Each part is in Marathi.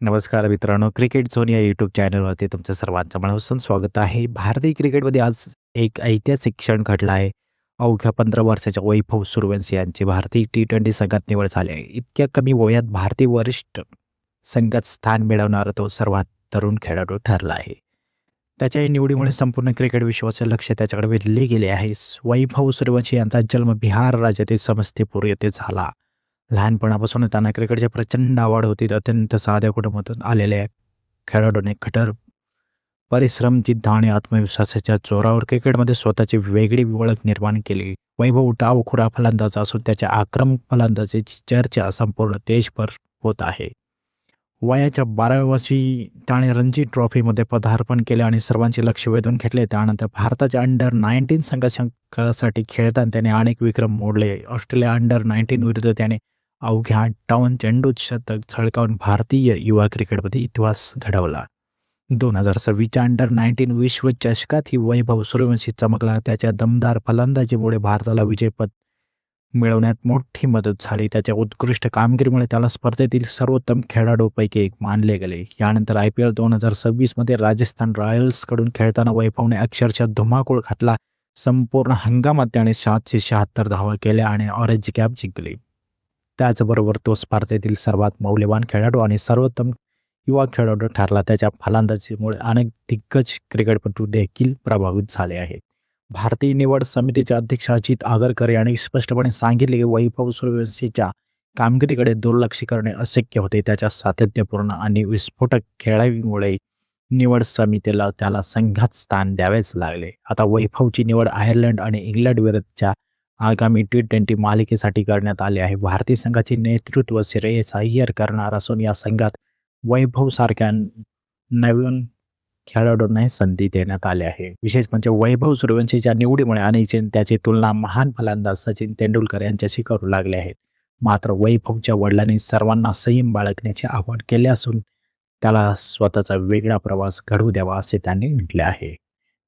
नमस्कार मित्रांनो, क्रिकेट झोन या यूट्यूब चॅनलवरती तुमचं सर्वांचं मनापासून स्वागत आहे. भारतीय क्रिकेटमध्ये आज एक ऐतिहासिक क्षण घडला आहे. अवघ्या 15 वर्षाच्या वैभव सूर्यवंशी यांची भारतीय टी-20 संघात निवड झाली आहे. इतक्या कमी वयात भारतीय वरिष्ठ संघात स्थान मिळवणारा तो सर्वात तरुण खेळाडू ठरला आहे. त्याच्या या निवडीमुळे संपूर्ण क्रिकेट विश्वाचे लक्ष त्याच्याकडे वेधले गेले आहे. वैभव सूर्यवंशी यांचा जन्म बिहार राज्यातील समस्तीपूर येथे झाला. लहानपणापासूनच त्यांना क्रिकेटची प्रचंड आवड होती. अत्यंत साध्या कुटुंबातून आलेल्या खेळाडूने कठोर परिश्रम, जिद्द आणि आत्मविश्वासाच्या जोरावर क्रिकेटमध्ये स्वतःची वेगळी ओळख निर्माण केली. वैभव डावखुरा फलंदाज असून त्याच्या आक्रमक फलंदाजीची चर्चा संपूर्ण देशभर होत आहे. वयाच्या 12व्या वर्षी त्याने रणजी ट्रॉफीमध्ये पदार्पण केले आणि सर्वांचे लक्ष वेधून घेतले. त्यानंतर भारताच्या अंडर-19 संघासाठी खेळताना त्याने अनेक विक्रम मोडले. ऑस्ट्रेलिया अंडर-19 विरुद्ध त्याने अवघ्या 58 चेंडूत शतक झळकावून भारतीय युवा क्रिकेटमध्ये इतिहास घडवला. 2026च्या अंडर-19 विश्वचषकातही वैभव सूर्यवंशी चमकला. त्याच्या दमदार फलंदाजीमुळे भारताला विजेपद मिळवण्यात मोठी मदत झाली. त्याच्या उत्कृष्ट कामगिरीमुळे त्याला स्पर्धेतील सर्वोत्तम खेळाडूपैकी एक मानले गेले. यानंतर IPL 2026मध्ये राजस्थान रॉयल्सकडून खेळताना वैभवने अक्षरशः धुमाकूळ घातला. संपूर्ण हंगामात त्याने 776 धावा केल्या आणि ऑरेंज कॅप जिंकली. त्याचबरोबर तो स्पर्धेतील सर्वात मौल्यवान खेळाडू आणि सर्वोत्तम युवा खेळाडू ठरला. त्याच्या फलंदाजीमुळे अनेक दिग्गज क्रिकेटपटू देखील प्रभावित झाले आहेत. भारतीय निवड समितीचे अध्यक्ष अजित आगरकर यांनी स्पष्टपणे सांगितले की वैभव सूर्यवंशीच्या कामगिरीकडे दुर्लक्ष करणे अशक्य होते. त्याच्या सातत्यपूर्ण आणि विस्फोटक खेळामुळे निवड समितीला त्याला संघात स्थान द्यावेच लागले. आता वैभवची निवड आयर्लंड आणि इंग्लंड विरुद्धच्या आगामी T20 मालिकेसाठी करण्यात आली आहे. भारतीय संघाचे नेतृत्व श्रेयस अय्यर करणार असून या संघात वैभवसारख्या नवीन खेळाडूंना संधी देण्यात आली आहे. विशेष म्हणजे वैभव सूर्यवंशीच्या निवडीमुळे अनेक जण त्याची तुलना महान फलंदाज सचिन तेंडुलकर यांच्याशी करू लागले आहेत. मात्र वैभवच्या वडिलांनी सर्वांना संयम बाळगण्याचे आवाहन केले असून त्याला स्वतःचा वेगळा प्रवास घडवू द्यावा असे त्यांनी म्हटले आहे.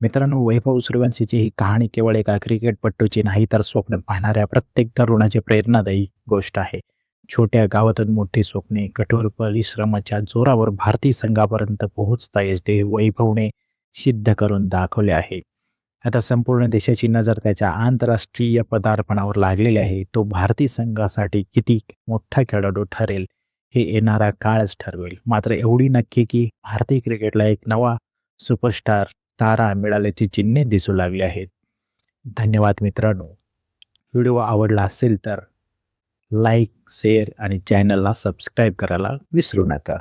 मित्रांनो, वैभव सूर्यवंशीची ही कहाणी केवळ एका क्रिकेटपटूची नाही तर स्वप्न पाहणाऱ्या प्रत्येक तरुणाची प्रेरणादायी गोष्ट आहे. छोट्या गावातून मोठी स्वप्ने, कठोर परिश्रमाच्या जोरावर भारतीय संघापर्यंत पोहोचता येते वैभवने सिद्ध करून दाखवले आहे. आता संपूर्ण देशाची नजर त्याच्या आंतरराष्ट्रीय पदार्पणावर लागलेली आहे. तो भारतीय संघासाठी किती मोठा खेळाडू ठरेल हे येणारा काळच ठरवेल. मात्र एवढी नक्की की भारतीय क्रिकेटला एक नवा सुपरस्टार तारा मिळाल्याची चिन्हे दिसू लागली आहेत. धन्यवाद मित्रांनो. व्हिडिओ आवडला असेल तर लाईक, शेअर आणि चॅनलला सबस्क्राईब करायला विसरू नका.